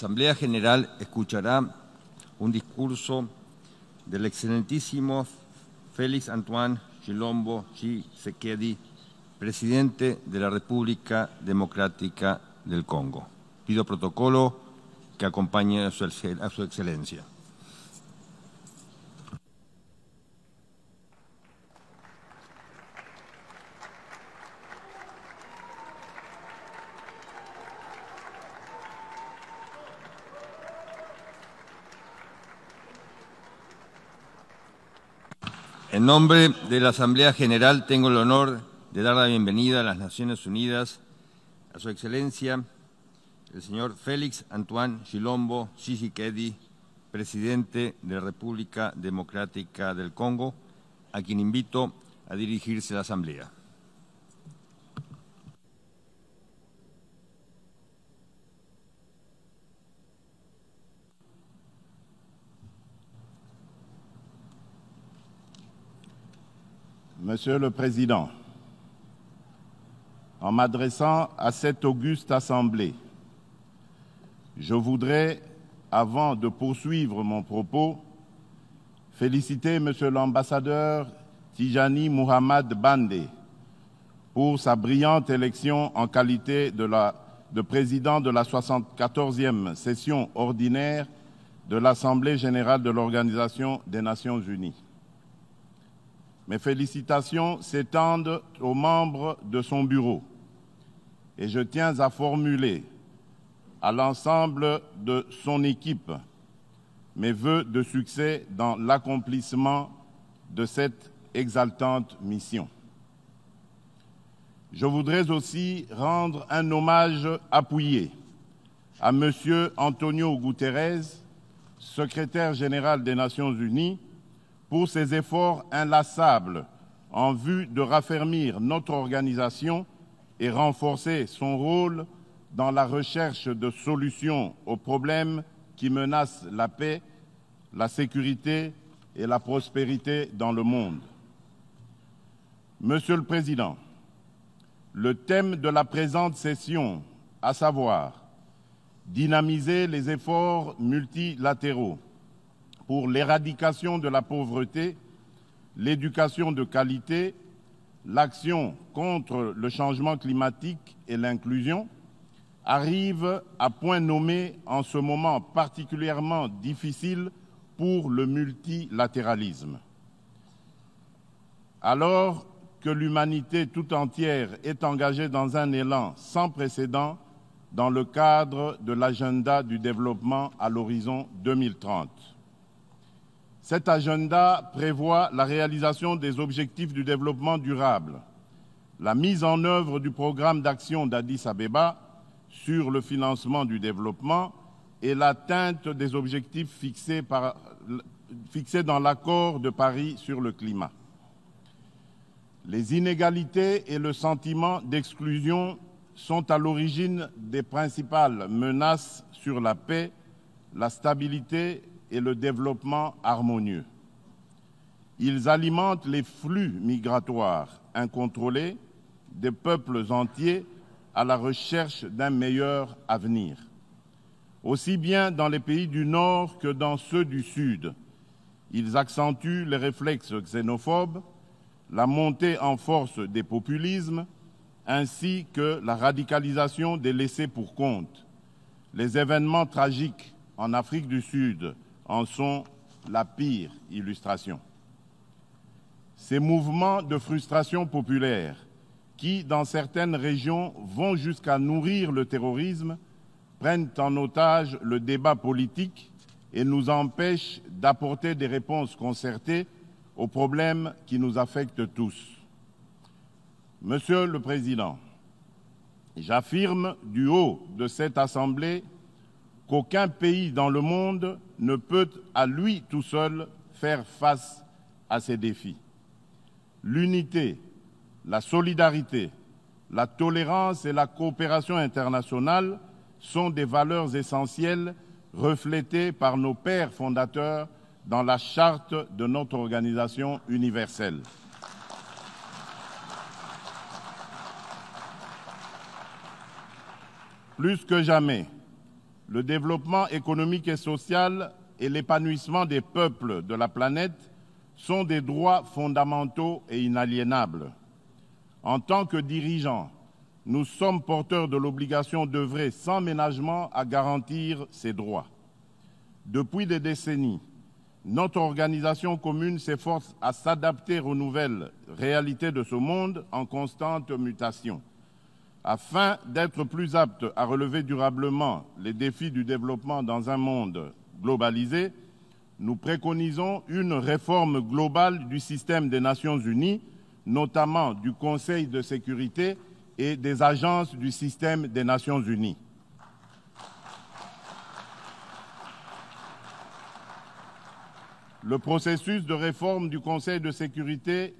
Asamblea General escuchará un discurso del excelentísimo Félix Antoine Tshilombo Tshisekedi, presidente de la República Democrática del Congo. Pido protocolo que acompañe a su excelencia. En nombre de la Asamblea General tengo el honor de dar la bienvenida a las Naciones Unidas a Su Excelencia, el señor Félix Antoine Tshilombo Tshisekedi, presidente de la República Democrática del Congo, a quien invito a dirigirse a la Asamblea. Monsieur le Président, en m'adressant à cette auguste Assemblée, je voudrais, avant de poursuivre mon propos, féliciter Monsieur l'ambassadeur Tijani Muhammad Bande pour sa brillante élection en qualité de président de la 74e session ordinaire de l'Assemblée générale de l'Organisation des Nations unies. Mes félicitations s'étendent aux membres de son bureau et je tiens à formuler à l'ensemble de son équipe mes vœux de succès dans l'accomplissement de cette exaltante mission. Je voudrais aussi rendre un hommage appuyé à M. Antonio Guterres, secrétaire général des Nations unies, pour ses efforts inlassables en vue de raffermir notre organisation et renforcer son rôle dans la recherche de solutions aux problèmes qui menacent la paix, la sécurité et la prospérité dans le monde. Monsieur le Président, le thème de la présente session, à savoir dynamiser les efforts multilatéraux pour l'éradication de la pauvreté, l'éducation de qualité, l'action contre le changement climatique et l'inclusion, arrive à point nommé en ce moment particulièrement difficile pour le multilatéralisme. Alors que l'humanité tout entière est engagée dans un élan sans précédent dans le cadre de l'agenda du développement à l'horizon 2030. Cet agenda prévoit la réalisation des objectifs du développement durable, la mise en œuvre du programme d'action d'Addis Abeba sur le financement du développement et l'atteinte des objectifs fixés dans l'accord de Paris sur le climat. Les inégalités et le sentiment d'exclusion sont à l'origine des principales menaces sur la paix, la stabilité et le développement harmonieux. Ils alimentent les flux migratoires incontrôlés des peuples entiers à la recherche d'un meilleur avenir. Aussi bien dans les pays du Nord que dans ceux du Sud, ils accentuent les réflexes xénophobes, la montée en force des populismes, ainsi que la radicalisation des laissés pour compte. Les événements tragiques en Afrique du Sud en sont la pire illustration. Ces mouvements de frustration populaire qui, dans certaines régions, vont jusqu'à nourrir le terrorisme, prennent en otage le débat politique et nous empêchent d'apporter des réponses concertées aux problèmes qui nous affectent tous. Monsieur le Président, j'affirme du haut de cette Assemblée qu'aucun pays dans le monde ne peut à lui tout seul faire face à ces défis. L'unité, la solidarité, la tolérance et la coopération internationale sont des valeurs essentielles reflétées par nos pères fondateurs dans la charte de notre organisation universelle. Plus que jamais, le développement économique et social et l'épanouissement des peuples de la planète sont des droits fondamentaux et inaliénables. En tant que dirigeants, nous sommes porteurs de l'obligation d'œuvrer sans ménagement à garantir ces droits. Depuis des décennies, notre organisation commune s'efforce à s'adapter aux nouvelles réalités de ce monde en constante mutation. Afin d'être plus apte à relever durablement les défis du développement dans un monde globalisé, nous préconisons une réforme globale du système des Nations Unies, notamment du Conseil de sécurité et des agences du système des Nations Unies. Le processus de réforme du Conseil de sécurité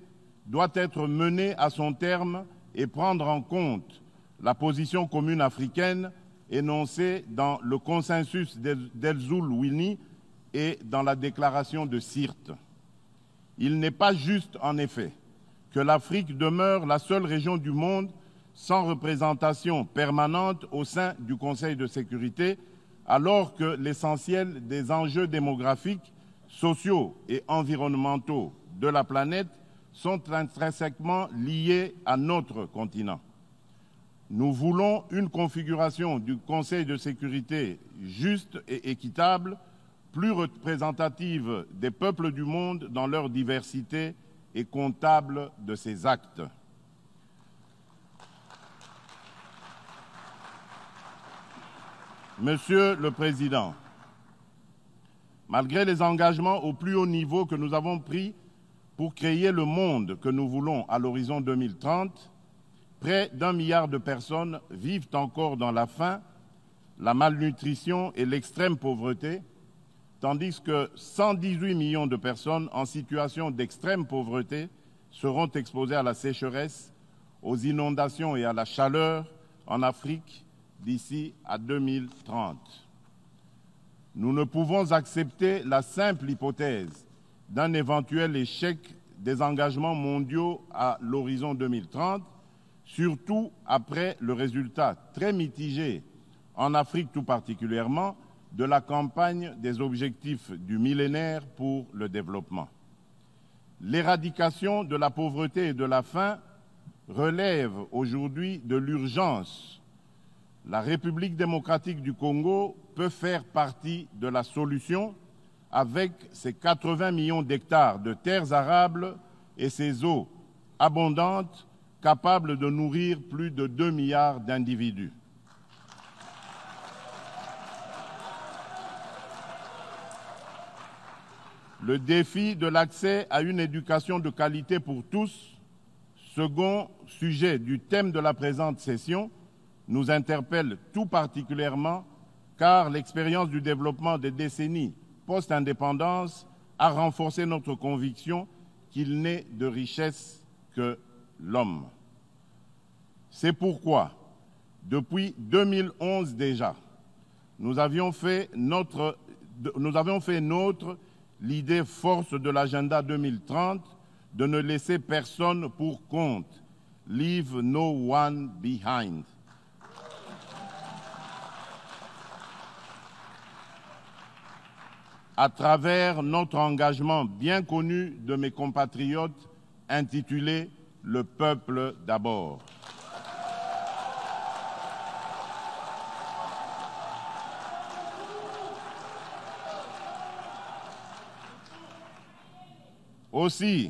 doit être mené à son terme et prendre en compte la position commune africaine énoncée dans le consensus d'El Zoul-Wini et dans la déclaration de Sirte. Il n'est pas juste, en effet, que l'Afrique demeure la seule région du monde sans représentation permanente au sein du Conseil de sécurité, alors que l'essentiel des enjeux démographiques, sociaux et environnementaux de la planète sont intrinsèquement liés à notre continent. Nous voulons une configuration du Conseil de sécurité juste et équitable, plus représentative des peuples du monde dans leur diversité et comptable de ses actes. Monsieur le Président, malgré les engagements au plus haut niveau que nous avons pris pour créer le monde que nous voulons à l'horizon 2030, près d'1 milliard de personnes vivent encore dans la faim, la malnutrition et l'extrême pauvreté, tandis que 118 millions de personnes en situation d'extrême pauvreté seront exposées à la sécheresse, aux inondations et à la chaleur en Afrique d'ici à 2030. Nous ne pouvons accepter la simple hypothèse d'un éventuel échec des engagements mondiaux à l'horizon 2030, surtout après le résultat très mitigé, en Afrique tout particulièrement, de la campagne des objectifs du millénaire pour le développement. L'éradication de la pauvreté et de la faim relève aujourd'hui de l'urgence. La République démocratique du Congo peut faire partie de la solution avec ses 80 millions d'hectares de terres arables et ses eaux abondantes capables de nourrir plus de 2 milliards d'individus. Le défi de l'accès à une éducation de qualité pour tous, second sujet du thème de la présente session, nous interpelle tout particulièrement car l'expérience du développement des décennies post-indépendance a renforcé notre conviction qu'il n'est de richesse que l'homme. C'est pourquoi, depuis 2011 déjà, nous avions fait nôtre l'idée force de l'agenda 2030 de ne laisser personne pour compte. Leave no one behind. À travers notre engagement bien connu de mes compatriotes intitulé « Le peuple d'abord ». Aussi,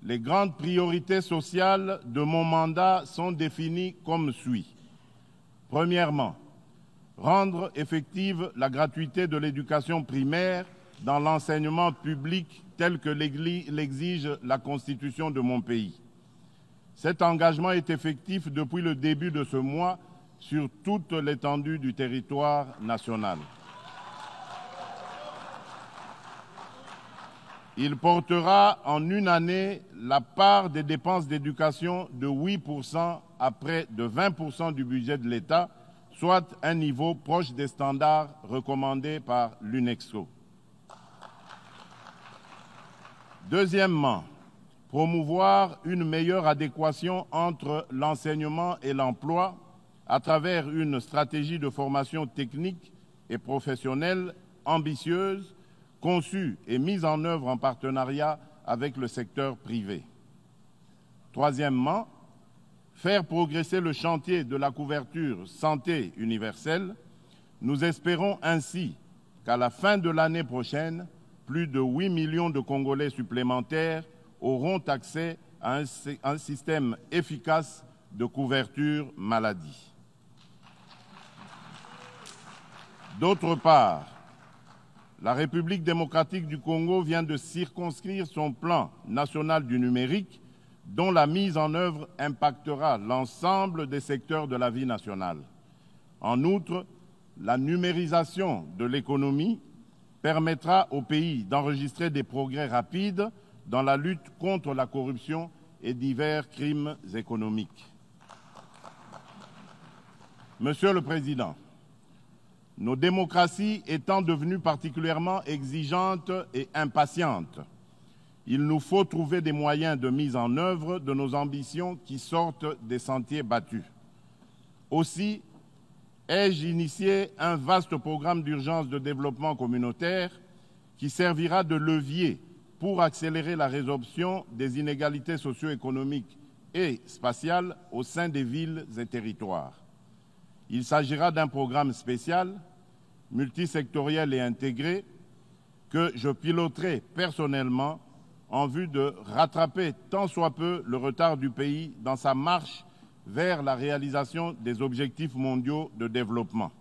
les grandes priorités sociales de mon mandat sont définies comme suit. Premièrement, rendre effective la gratuité de l'éducation primaire dans l'enseignement public tel que l'exige la Constitution de mon pays. Cet engagement est effectif depuis le début de ce mois sur toute l'étendue du territoire national. Il portera en une année la part des dépenses d'éducation de 8% à près de 20% du budget de l'État, soit un niveau proche des standards recommandés par l'UNESCO. Deuxièmement, promouvoir une meilleure adéquation entre l'enseignement et l'emploi à travers une stratégie de formation technique et professionnelle ambitieuse, conçue et mise en œuvre en partenariat avec le secteur privé. Troisièmement, faire progresser le chantier de la couverture santé universelle. Nous espérons ainsi qu'à la fin de l'année prochaine, plus de 8 millions de Congolais supplémentaires auront accès à un système efficace de couverture maladie. D'autre part, la République démocratique du Congo vient de circonscrire son plan national du numérique, dont la mise en œuvre impactera l'ensemble des secteurs de la vie nationale. En outre, la numérisation de l'économie permettra au pays d'enregistrer des progrès rapides dans la lutte contre la corruption et divers crimes économiques. Monsieur le Président, nos démocraties étant devenues particulièrement exigeantes et impatientes, il nous faut trouver des moyens de mise en œuvre de nos ambitions qui sortent des sentiers battus. Aussi, ai-je initié un vaste programme d'urgence de développement communautaire qui servira de levier pour accélérer la résorption des inégalités socio-économiques et spatiales au sein des villes et territoires. Il s'agira d'un programme spécial, multisectoriel et intégré, que je piloterai personnellement en vue de rattraper tant soit peu le retard du pays dans sa marche vers la réalisation des objectifs mondiaux de développement.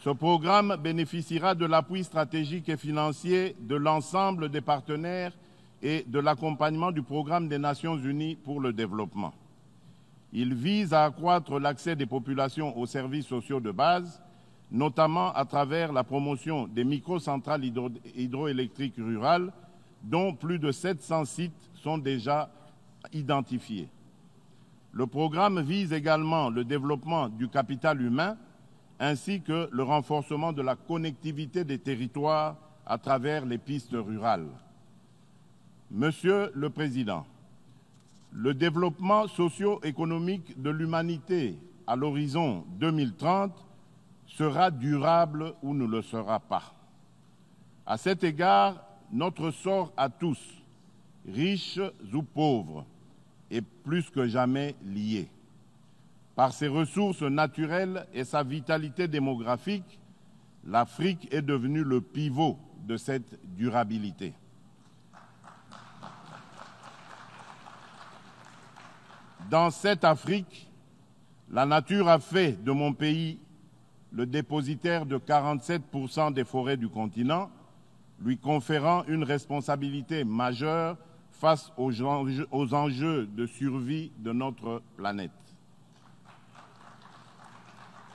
Ce programme bénéficiera de l'appui stratégique et financier de l'ensemble des partenaires et de l'accompagnement du Programme des Nations Unies pour le développement. Il vise à accroître l'accès des populations aux services sociaux de base, notamment à travers la promotion des microcentrales hydroélectriques rurales, dont plus de 700 sites sont déjà identifiés. Le programme vise également le développement du capital humain ainsi que le renforcement de la connectivité des territoires à travers les pistes rurales. Monsieur le Président, le développement socio-économique de l'humanité à l'horizon 2030 sera durable ou ne le sera pas. À cet égard, notre sort à tous, riches ou pauvres, est plus que jamais lié. Par ses ressources naturelles et sa vitalité démographique, l'Afrique est devenue le pivot de cette durabilité. Dans cette Afrique, la nature a fait de mon pays le dépositaire de 47% des forêts du continent, lui conférant une responsabilité majeure face aux enjeux de survie de notre planète.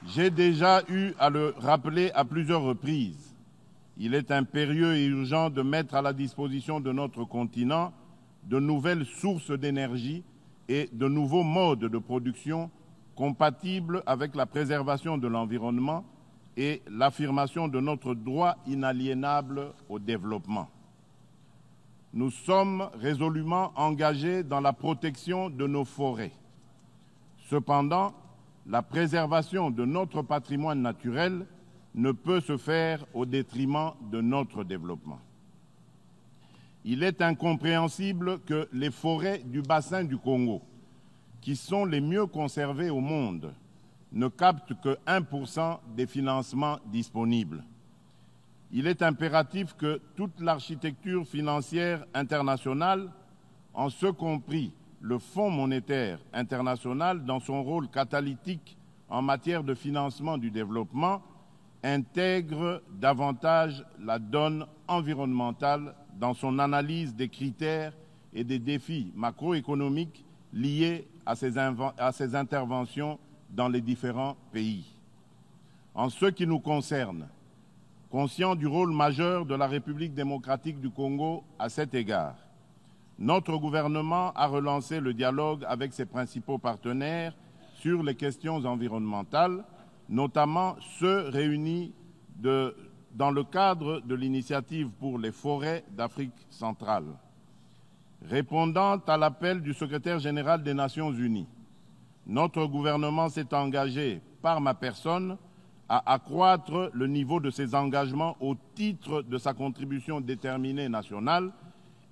J'ai déjà eu à le rappeler à plusieurs reprises. Il est impérieux et urgent de mettre à la disposition de notre continent de nouvelles sources d'énergie et de nouveaux modes de production compatibles avec la préservation de l'environnement et l'affirmation de notre droit inaliénable au développement. Nous sommes résolument engagés dans la protection de nos forêts. Cependant, la préservation de notre patrimoine naturel ne peut se faire au détriment de notre développement. Il est incompréhensible que les forêts du bassin du Congo, qui sont les mieux conservées au monde, ne captent que 1% des financements disponibles. Il est impératif que toute l'architecture financière internationale, en ce compris le Fonds monétaire international dans son rôle catalytique en matière de financement du développement, intègre davantage la donne environnementale dans son analyse des critères et des défis macroéconomiques liés à ces interventions dans les différents pays. En ce qui nous concerne, conscient du rôle majeur de la République démocratique du Congo à cet égard, notre gouvernement a relancé le dialogue avec ses principaux partenaires sur les questions environnementales, notamment ceux réunis dans le cadre de l'initiative pour les forêts d'Afrique centrale. Répondant à l'appel du secrétaire général des Nations Unies, notre gouvernement s'est engagé, par ma personne, à accroître le niveau de ses engagements au titre de sa contribution déterminée nationale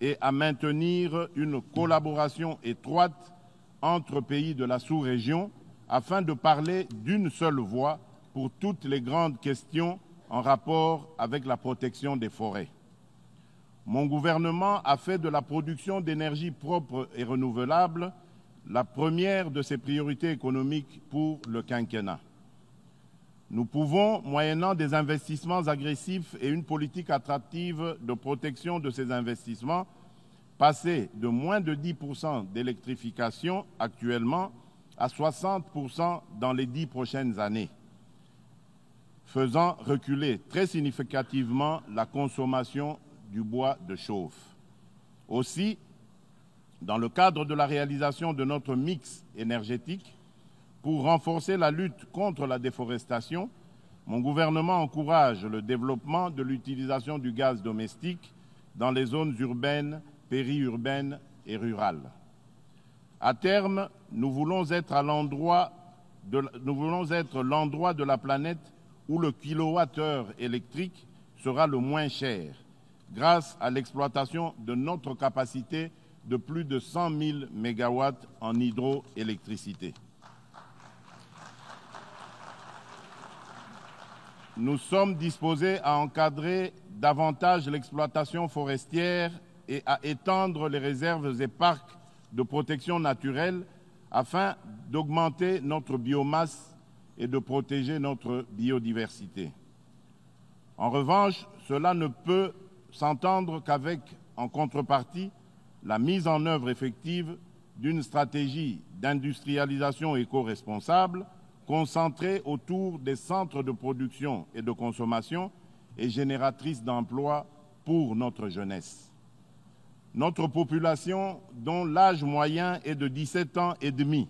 et à maintenir une collaboration étroite entre pays de la sous-région afin de parler d'une seule voix pour toutes les grandes questions en rapport avec la protection des forêts. Mon gouvernement a fait de la production d'énergie propre et renouvelable la première de ses priorités économiques pour le quinquennat. Nous pouvons, moyennant des investissements agressifs et une politique attractive de protection de ces investissements, passer de moins de 10% d'électrification actuellement à 60% dans les 10 prochaines années, faisant reculer très significativement la consommation du bois de chauffe. Aussi, dans le cadre de la réalisation de notre mix énergétique, pour renforcer la lutte contre la déforestation, mon gouvernement encourage le développement de l'utilisation du gaz domestique dans les zones urbaines, périurbaines et rurales. À terme, nous voulons être l'endroit de la planète où le kilowattheure électrique sera le moins cher, grâce à l'exploitation de notre capacité de plus de 100 000 mégawatts en hydroélectricité. Nous sommes disposés à encadrer davantage l'exploitation forestière et à étendre les réserves et parcs de protection naturelle afin d'augmenter notre biomasse et de protéger notre biodiversité. En revanche, cela ne peut s'entendre qu'avec, en contrepartie, la mise en œuvre effective d'une stratégie d'industrialisation éco-responsable concentrée autour des centres de production et de consommation et génératrice d'emplois pour notre jeunesse. Notre population, dont l'âge moyen est de 17 ans et demi,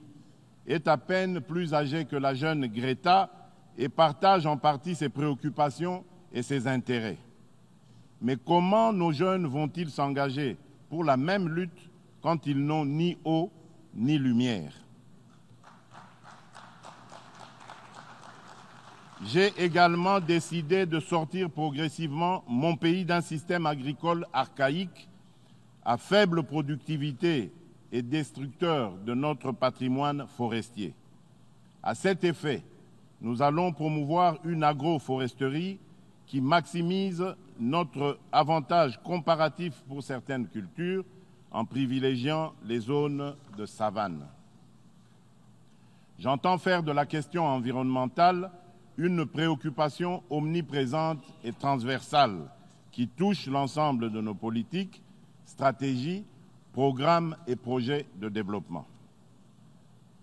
est à peine plus âgée que la jeune Greta et partage en partie ses préoccupations et ses intérêts. Mais comment nos jeunes vont-ils s'engager pour la même lutte quand ils n'ont ni eau ni lumière? J'ai également décidé de sortir progressivement mon pays d'un système agricole archaïque à faible productivité et destructeur de notre patrimoine forestier. À cet effet, nous allons promouvoir une agroforesterie qui maximise notre avantage comparatif pour certaines cultures en privilégiant les zones de savane. J'entends faire de la question environnementale une préoccupation omniprésente et transversale qui touche l'ensemble de nos politiques, stratégies, programmes et projets de développement.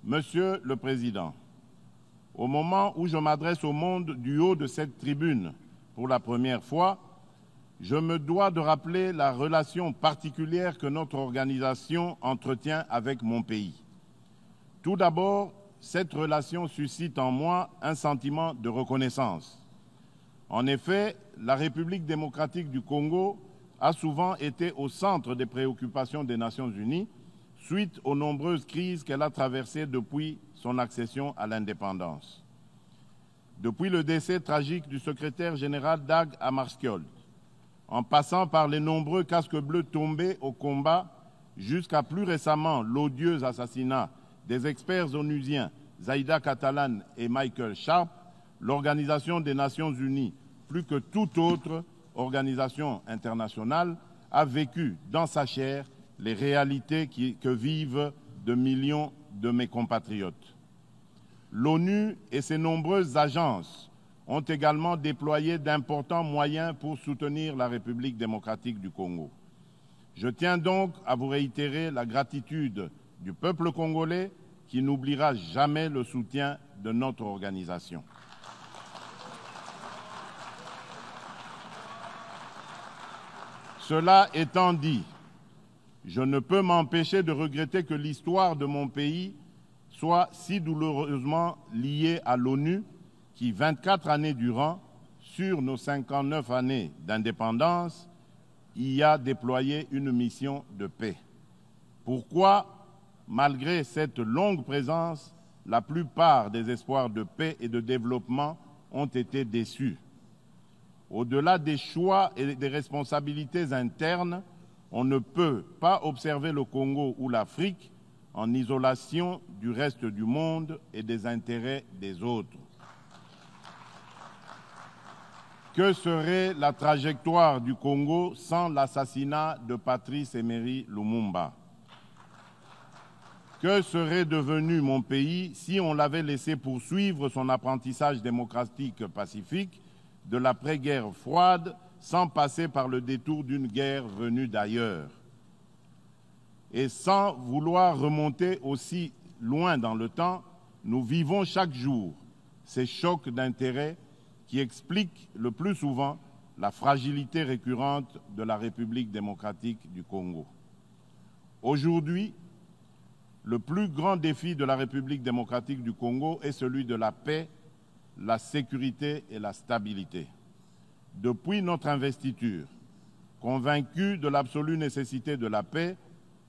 Monsieur le Président, au moment où je m'adresse au monde du haut de cette tribune pour la première fois, je me dois de rappeler la relation particulière que notre organisation entretient avec mon pays. Tout d'abord, cette relation suscite en moi un sentiment de reconnaissance. En effet, la République démocratique du Congo a souvent été au centre des préoccupations des Nations Unies suite aux nombreuses crises qu'elle a traversées depuis son accession à l'indépendance. Depuis le décès tragique du secrétaire général Dag Hammarskjöld, en passant par les nombreux casques bleus tombés au combat, jusqu'à plus récemment l'odieux assassinat des experts onusiens Zaïda Catalan et Michael Sharp, l'Organisation des Nations Unies, plus que toute autre organisation internationale, a vécu dans sa chair les réalités que vivent de millions de mes compatriotes. L'ONU et ses nombreuses agences ont également déployé d'importants moyens pour soutenir la République démocratique du Congo. Je tiens donc à vous réitérer la gratitude du peuple congolais qui n'oubliera jamais le soutien de notre organisation. Cela étant dit, je ne peux m'empêcher de regretter que l'histoire de mon pays soit si douloureusement liée à l'ONU qui, 24 années durant, sur nos 59 années d'indépendance, y a déployé une mission de paix. Pourquoi, malgré cette longue présence, la plupart des espoirs de paix et de développement ont été déçus? Au-delà des choix et des responsabilités internes, on ne peut pas observer le Congo ou l'Afrique en isolation du reste du monde et des intérêts des autres. Que serait la trajectoire du Congo sans l'assassinat de Patrice Emery Lumumba? Que serait devenu mon pays si on l'avait laissé poursuivre son apprentissage démocratique pacifique de l'après-guerre froide sans passer par le détour d'une guerre venue d'ailleurs? Et sans vouloir remonter aussi loin dans le temps, nous vivons chaque jour ces chocs d'intérêts qui expliquent le plus souvent la fragilité récurrente de la République démocratique du Congo. Aujourd'hui, le plus grand défi de la République démocratique du Congo est celui de la paix, la sécurité et la stabilité. Depuis notre investiture, convaincus de l'absolue nécessité de la paix,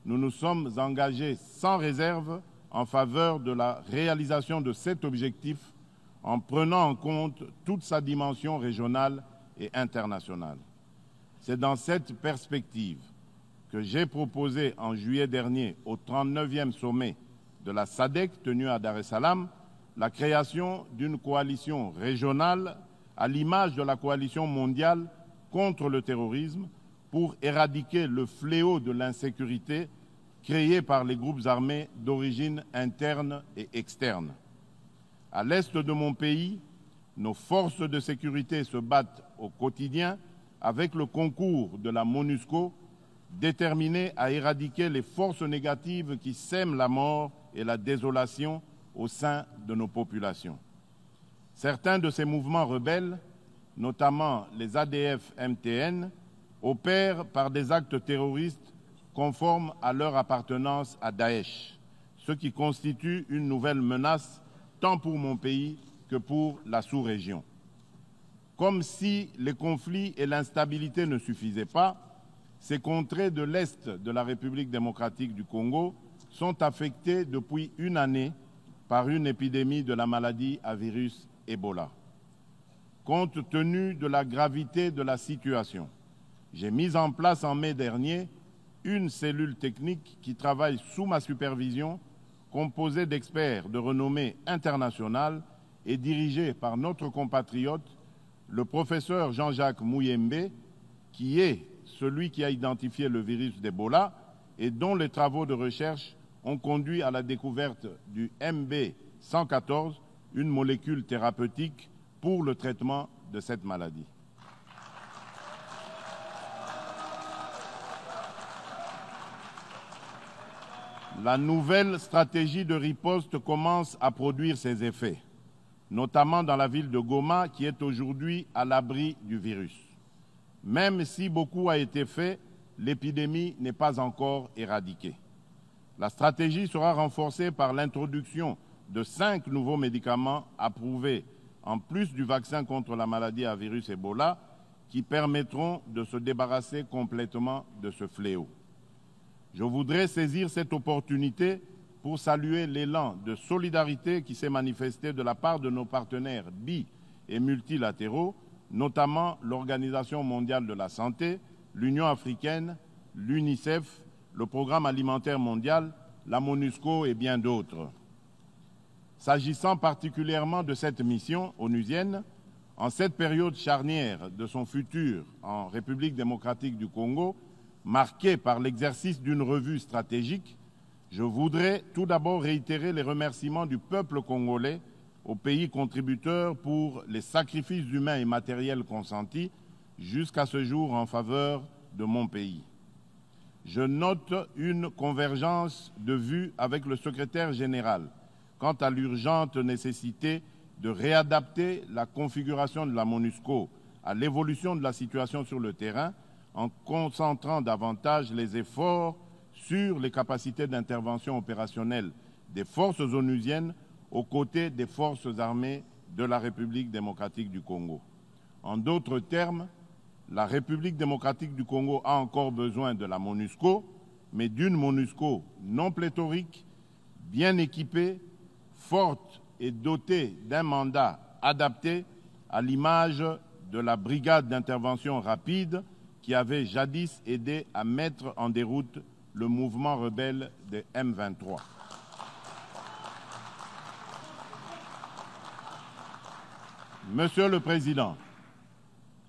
nous nous sommes engagés sans réserve en faveur de la réalisation de cet objectif en prenant en compte toute sa dimension régionale et internationale. C'est dans cette perspective que j'ai proposé en juillet dernier au 39e sommet de la SADC tenu à Dar es Salaam la création d'une coalition régionale à l'image de la coalition mondiale contre le terrorisme pour éradiquer le fléau de l'insécurité créé par les groupes armés d'origine interne et externe. À l'est de mon pays, nos forces de sécurité se battent au quotidien avec le concours de la MONUSCO, déterminée à éradiquer les forces négatives qui sèment la mort et la désolation au sein de nos populations. Certains de ces mouvements rebelles, notamment les ADF-MTN, opèrent par des actes terroristes conformes à leur appartenance à Daesh, ce qui constitue une nouvelle menace tant pour mon pays que pour la sous-région. Comme si les conflits et l'instabilité ne suffisaient pas, ces contrées de l'Est de la République démocratique du Congo sont affectées depuis une année par une épidémie de la maladie à virus Ebola. Compte tenu de la gravité de la situation, j'ai mis en place en mai dernier une cellule technique qui travaille sous ma supervision, composée d'experts de renommée internationale et dirigée par notre compatriote, le professeur Jean-Jacques Mouyembe, qui est celui qui a identifié le virus d'Ebola et dont les travaux de recherche ont conduit à la découverte du MB114, une molécule thérapeutique pour le traitement de cette maladie. La nouvelle stratégie de riposte commence à produire ses effets, notamment dans la ville de Goma qui est aujourd'hui à l'abri du virus. Même si beaucoup a été fait, l'épidémie n'est pas encore éradiquée. La stratégie sera renforcée par l'introduction de 5 nouveaux médicaments approuvés, en plus du vaccin contre la maladie à virus Ebola, qui permettront de se débarrasser complètement de ce fléau. Je voudrais saisir cette opportunité pour saluer l'élan de solidarité qui s'est manifesté de la part de nos partenaires bi- et multilatéraux, notamment l'Organisation mondiale de la santé, l'Union africaine, l'UNICEF, le Programme alimentaire mondial, la MONUSCO et bien d'autres. S'agissant particulièrement de cette mission onusienne, en cette période charnière de son futur en République démocratique du Congo, marquée par l'exercice d'une revue stratégique, je voudrais tout d'abord réitérer les remerciements du peuple congolais aux pays contributeurs pour les sacrifices humains et matériels consentis jusqu'à ce jour en faveur de mon pays. Je note une convergence de vues avec le secrétaire général quant à l'urgente nécessité de réadapter la configuration de la MONUSCO à l'évolution de la situation sur le terrain en concentrant davantage les efforts sur les capacités d'intervention opérationnelle des forces onusiennes aux côtés des forces armées de la République démocratique du Congo. En d'autres termes, la République démocratique du Congo a encore besoin de la MONUSCO, mais d'une MONUSCO non pléthorique, bien équipée, forte et dotée d'un mandat adapté à l'image de la brigade d'intervention rapide qui avait jadis aidé à mettre en déroute le mouvement rebelle des M23. Monsieur le Président,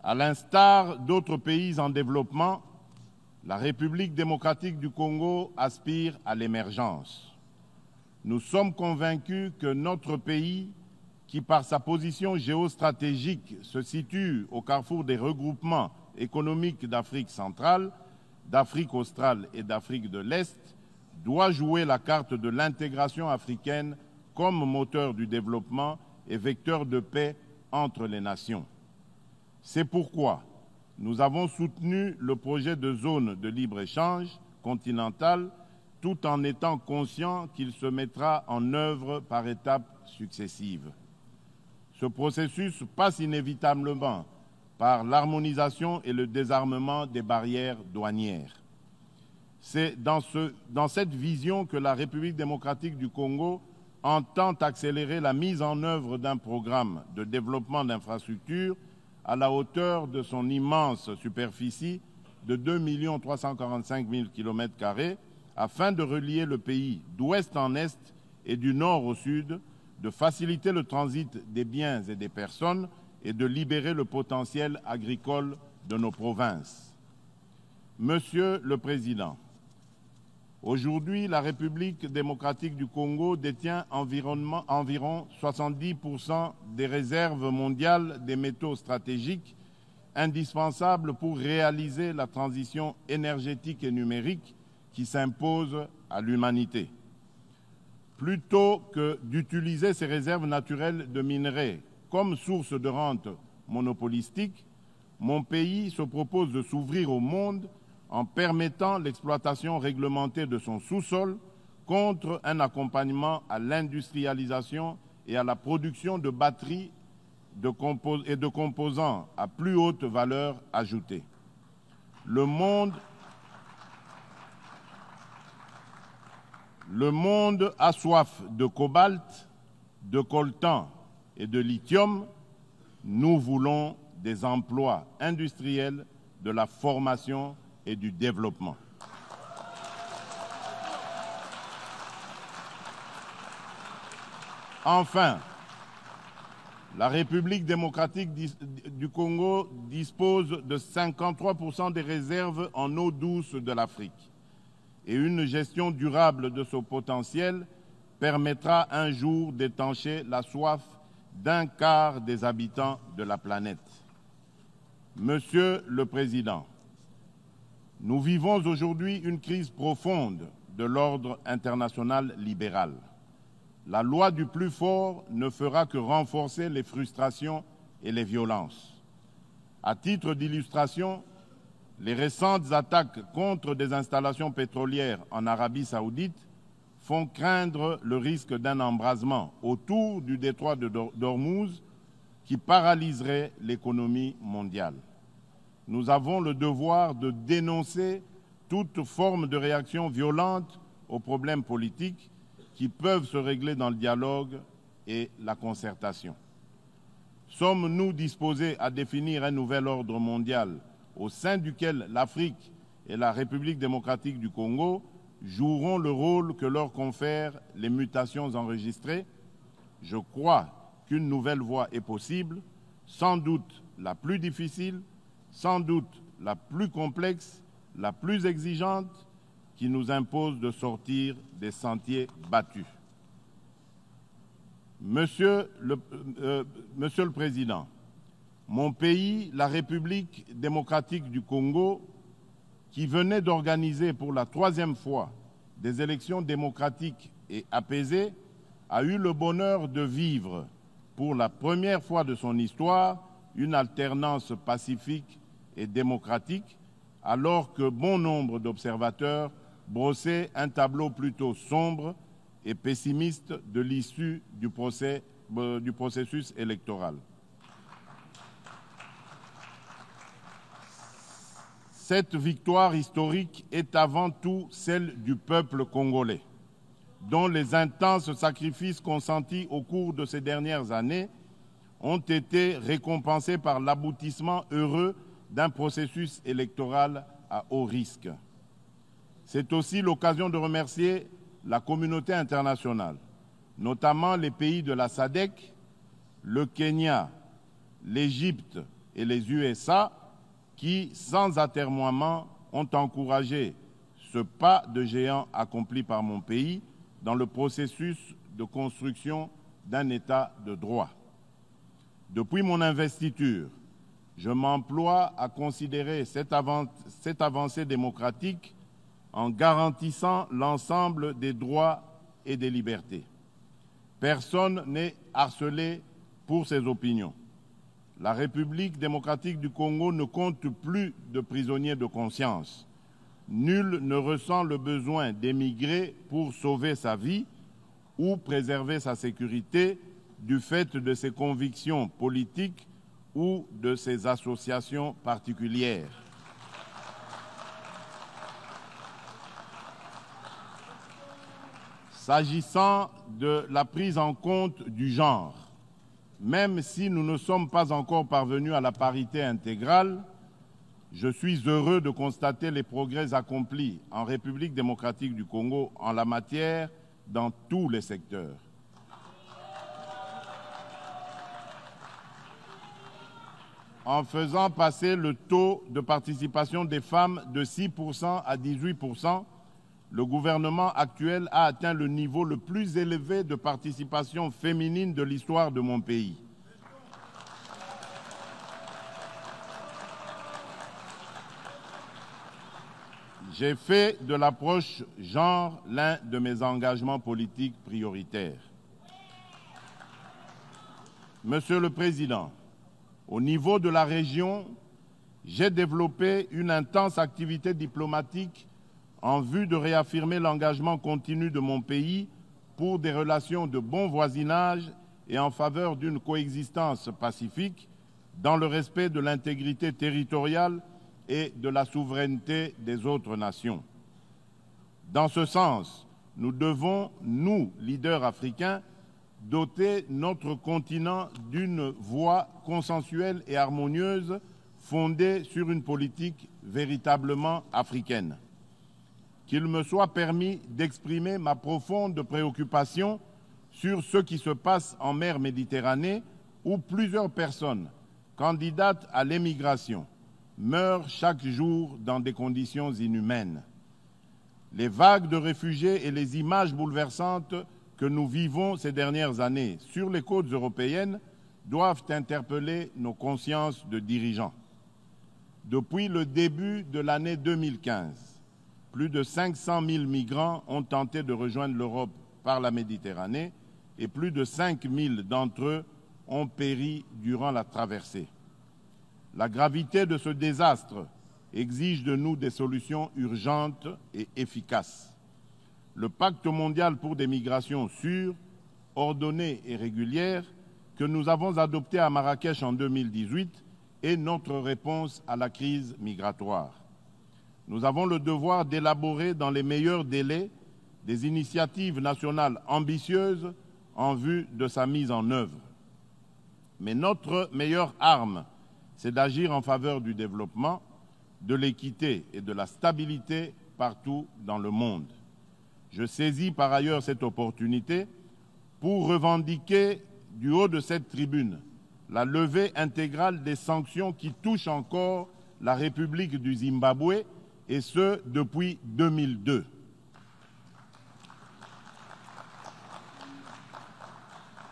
à l'instar d'autres pays en développement, la République démocratique du Congo aspire à l'émergence. Nous sommes convaincus que notre pays, qui par sa position géostratégique se situe au carrefour des regroupements économiques d'Afrique centrale, d'Afrique australe et d'Afrique de l'Est, doit jouer la carte de l'intégration africaine comme moteur du développement et vecteur de paix entre les nations. C'est pourquoi nous avons soutenu le projet de zone de libre-échange continentale tout en étant conscients qu'il se mettra en œuvre par étapes successives. Ce processus passe inévitablement par l'harmonisation et le désarmement des barrières douanières. C'est dans cette vision que la République démocratique du Congo entend accélérer la mise en œuvre d'un programme de développement d'infrastructures à la hauteur de son immense superficie de 2 345 000 km² afin de relier le pays d'ouest en est et du nord au sud, de faciliter le transit des biens et des personnes et de libérer le potentiel agricole de nos provinces. Monsieur le Président, aujourd'hui, la République démocratique du Congo détient environ 70% des réserves mondiales des métaux stratégiques indispensables pour réaliser la transition énergétique et numérique qui s'impose à l'humanité. Plutôt que d'utiliser ces réserves naturelles de minerais comme source de rente monopolistique, mon pays se propose de s'ouvrir au monde en permettant l'exploitation réglementée de son sous-sol contre un accompagnement à l'industrialisation et à la production de batteries et de composants à plus haute valeur ajoutée. Le monde a soif de cobalt, de coltan et de lithium. Nous voulons des emplois industriels, de la formation et du développement. Enfin, la République démocratique du Congo dispose de 53% des réserves en eau douce de l'Afrique. Et une gestion durable de ce potentiel permettra un jour d'étancher la soif d'un quart des habitants de la planète. Monsieur le Président, nous vivons aujourd'hui une crise profonde de l'ordre international libéral. La loi du plus fort ne fera que renforcer les frustrations et les violences. À titre d'illustration, les récentes attaques contre des installations pétrolières en Arabie saoudite font craindre le risque d'un embrasement autour du détroit d'Ormuz qui paralyserait l'économie mondiale. Nous avons le devoir de dénoncer toute forme de réaction violente aux problèmes politiques qui peuvent se régler dans le dialogue et la concertation. Sommes-nous disposés à définir un nouvel ordre mondial au sein duquel l'Afrique et la République démocratique du Congo joueront le rôle que leur confèrent les mutations enregistrées? Je crois qu'une nouvelle voie est possible, sans doute la plus difficile, sans doute la plus complexe, la plus exigeante, qui nous impose de sortir des sentiers battus. Monsieur le Président, mon pays, la République démocratique du Congo, qui venait d'organiser pour la 3e fois des élections démocratiques et apaisées, a eu le bonheur de vivre, pour la première fois de son histoire, une alternance pacifique et démocratique, alors que bon nombre d'observateurs brossaient un tableau plutôt sombre et pessimiste de l'issue du processus électoral. Cette victoire historique est avant tout celle du peuple congolais, dont les intenses sacrifices consentis au cours de ces dernières années ont été récompensés par l'aboutissement heureux d'un processus électoral à haut risque. C'est aussi l'occasion de remercier la communauté internationale, notamment les pays de la SADC, le Kenya, l'Égypte et les USA, qui, sans atermoiement, ont encouragé ce pas de géant accompli par mon pays dans le processus de construction d'un État de droit. Depuis mon investiture, je m'emploie à considérer cette avancée démocratique en garantissant l'ensemble des droits et des libertés. Personne n'est harcelé pour ses opinions. La République démocratique du Congo ne compte plus de prisonniers de conscience. Nul ne ressent le besoin d'émigrer pour sauver sa vie ou préserver sa sécurité du fait de ses convictions politiques ou de ses associations particulières. S'agissant de la prise en compte du genre, même si nous ne sommes pas encore parvenus à la parité intégrale, je suis heureux de constater les progrès accomplis en République démocratique du Congo en la matière dans tous les secteurs. En faisant passer le taux de participation des femmes de 6% à 18%, le gouvernement actuel a atteint le niveau le plus élevé de participation féminine de l'histoire de mon pays. J'ai fait de l'approche genre l'un de mes engagements politiques prioritaires. Monsieur le Président, au niveau de la région, j'ai développé une intense activité diplomatique en vue de réaffirmer l'engagement continu de mon pays pour des relations de bon voisinage et en faveur d'une coexistence pacifique dans le respect de l'intégrité territoriale et de la souveraineté des autres nations. Dans ce sens, nous devons, nous, leaders africains, doter notre continent d'une voie consensuelle et harmonieuse fondée sur une politique véritablement africaine. Qu'il me soit permis d'exprimer ma profonde préoccupation sur ce qui se passe en mer Méditerranée où plusieurs personnes candidates à l'émigration meurent chaque jour dans des conditions inhumaines. Les vagues de réfugiés et les images bouleversantes que nous vivons ces dernières années sur les côtes européennes doivent interpeller nos consciences de dirigeants. Depuis le début de l'année 2015, plus de 500 000 migrants ont tenté de rejoindre l'Europe par la Méditerranée et plus de 5 000 d'entre eux ont péri durant la traversée. La gravité de ce désastre exige de nous des solutions urgentes et efficaces. Le Pacte mondial pour des migrations sûres, ordonnées et régulières que nous avons adopté à Marrakech en 2018 est notre réponse à la crise migratoire. Nous avons le devoir d'élaborer dans les meilleurs délais des initiatives nationales ambitieuses en vue de sa mise en œuvre. Mais notre meilleure arme, c'est d'agir en faveur du développement, de l'équité et de la stabilité partout dans le monde. Je saisis par ailleurs cette opportunité pour revendiquer du haut de cette tribune la levée intégrale des sanctions qui touchent encore la République du Zimbabwe, et ce depuis 2002.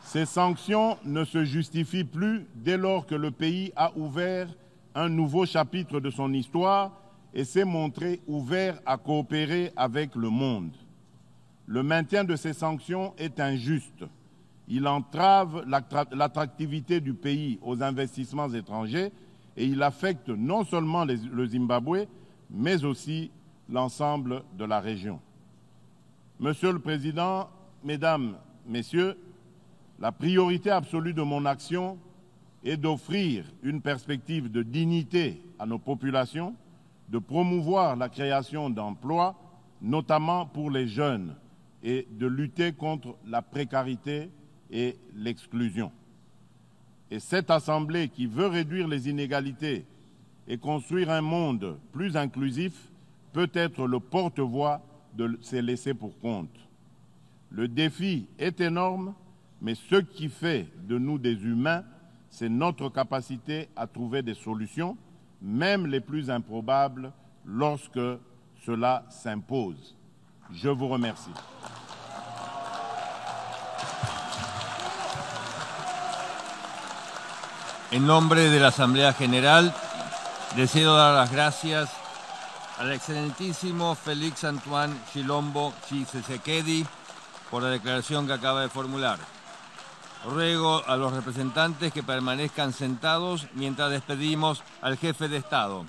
Ces sanctions ne se justifient plus dès lors que le pays a ouvert un nouveau chapitre de son histoire et s'est montré ouvert à coopérer avec le monde. Le maintien de ces sanctions est injuste. Il entrave l'attractivité du pays aux investissements étrangers et il affecte non seulement le Zimbabwe, mais aussi l'ensemble de la région. Monsieur le Président, Mesdames, Messieurs, la priorité absolue de mon action est d'offrir une perspective de dignité à nos populations, de promouvoir la création d'emplois, notamment pour les jeunes, et de lutter contre la précarité et l'exclusion. Et cette Assemblée qui veut réduire les inégalités et construire un monde plus inclusif peut être le porte-voix de ces laissés pour compte. Le défi est énorme, mais ce qui fait de nous des humains, c'est notre capacité à trouver des solutions, même les plus improbables, lorsque cela s'impose. Je vous remercie. En nombre de la Asamblea General, deseo dar las gracias al excelentísimo Félix Antoine Chilombo Tshisekedi por la declaración que acaba de formular. Ruego a los representantes que permanezcan sentados mientras despedimos al jefe de Estado.